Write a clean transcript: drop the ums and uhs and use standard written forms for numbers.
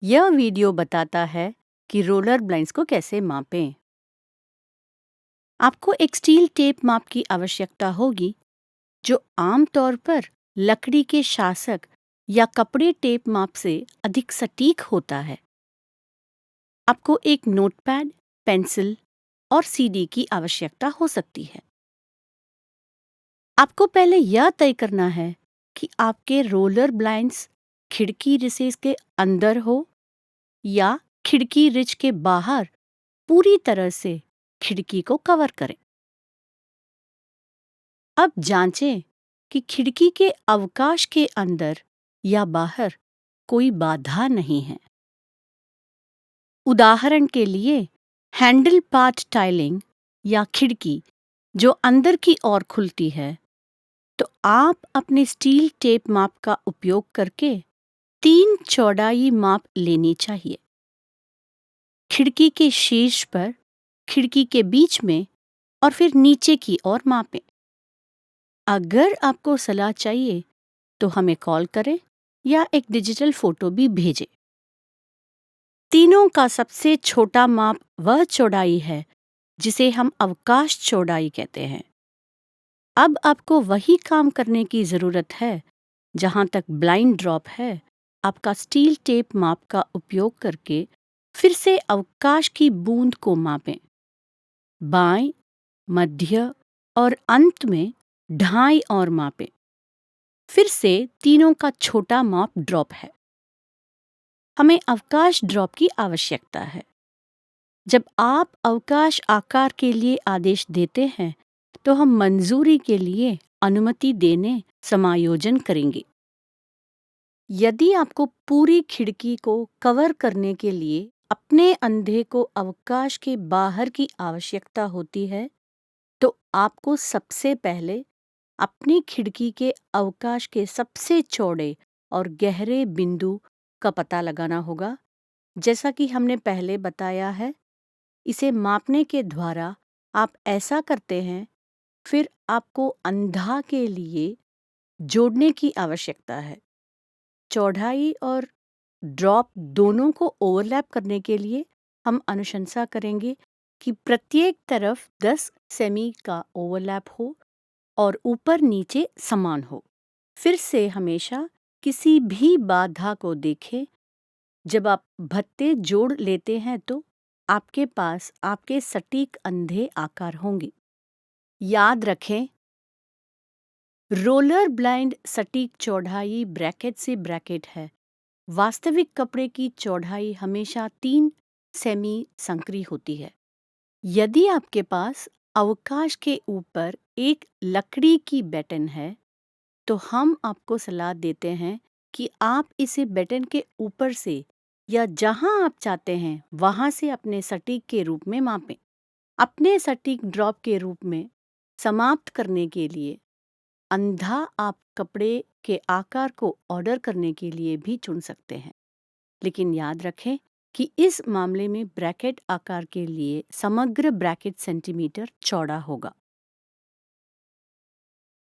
यह वीडियो बताता है कि रोलर ब्लाइंड्स को कैसे मापें। आपको एक स्टील टेप माप की आवश्यकता होगी जो आमतौर पर लकड़ी के शासक या कपड़े टेप माप से अधिक सटीक होता है। आपको एक नोटपैड, पेंसिल और सीडी की आवश्यकता हो सकती है। आपको पहले यह तय करना है कि आपके रोलर ब्लाइंड्स खिड़की रिसेस के अंदर हो या खिड़की रिज के बाहर पूरी तरह से खिड़की को कवर करें। अब जांचें कि खिड़की के अवकाश के अंदर या बाहर कोई बाधा नहीं है। उदाहरण के लिए हैंडल पार्ट टाइलिंग या खिड़की जो अंदर की ओर खुलती है, तो आप अपने स्टील टेप माप का उपयोग करके 3 चौड़ाई माप लेनी चाहिए। खिड़की के शीर्ष पर, खिड़की के बीच में और फिर नीचे की ओर मापें। अगर आपको सलाह चाहिए तो हमें कॉल करें या एक डिजिटल फोटो भी भेजें। तीनों का सबसे छोटा माप वह चौड़ाई है जिसे हम अवकाश चौड़ाई कहते हैं। अब आपको वही काम करने की जरूरत है जहां तक ब्लाइंड ड्रॉप है। आपका स्टील टेप माप का उपयोग करके फिर से अवकाश की बूंद को मापें। बाएं, मध्य और अंत में ढाई और मापें। फिर से तीनों का छोटा माप ड्रॉप है। हमें अवकाश ड्रॉप की आवश्यकता है। जब आप अवकाश आकार के लिए आदेश देते हैं तो हम मंजूरी के लिए अनुमति देने समायोजन करेंगे। यदि आपको पूरी खिड़की को कवर करने के लिए अपने अंधे को अवकाश के बाहर की आवश्यकता होती है, तो आपको सबसे पहले अपनी खिड़की के अवकाश के सबसे चौड़े और गहरे बिंदु का पता लगाना होगा। जैसा कि हमने पहले बताया है, इसे मापने के द्वारा आप ऐसा करते हैं। फिर आपको अंधा के लिए जोड़ने की आवश्यकता है। चौड़ाई और ड्रॉप दोनों को ओवरलैप करने के लिए हम अनुशंसा करेंगे कि प्रत्येक तरफ 10 सेमी का ओवरलैप हो और ऊपर नीचे समान हो। फिर से हमेशा किसी भी बाधा को देखें। जब आप भत्ते जोड़ लेते हैं तो आपके पास आपके सटीक अंधे आकार होंगे। याद रखें, रोलर ब्लाइंड सटीक चौड़ाई ब्रैकेट से ब्रैकेट है। वास्तविक कपड़े की चौड़ाई हमेशा 3 सेमी संकरी होती है। यदि आपके पास अवकाश के ऊपर एक लकड़ी की बैटन है, तो हम आपको सलाह देते हैं कि आप इसे बैटन के ऊपर से या जहां आप चाहते हैं वहां से अपने सटीक के रूप में मापें। अपने सटीक ड्रॉप के रूप में समाप्त करने के लिए अंधा आप कपड़े के आकार को ऑर्डर करने के लिए भी चुन सकते हैं। लेकिन याद रखें कि इस मामले में ब्रैकेट आकार के लिए समग्र ब्रैकेट सेंटीमीटर चौड़ा होगा।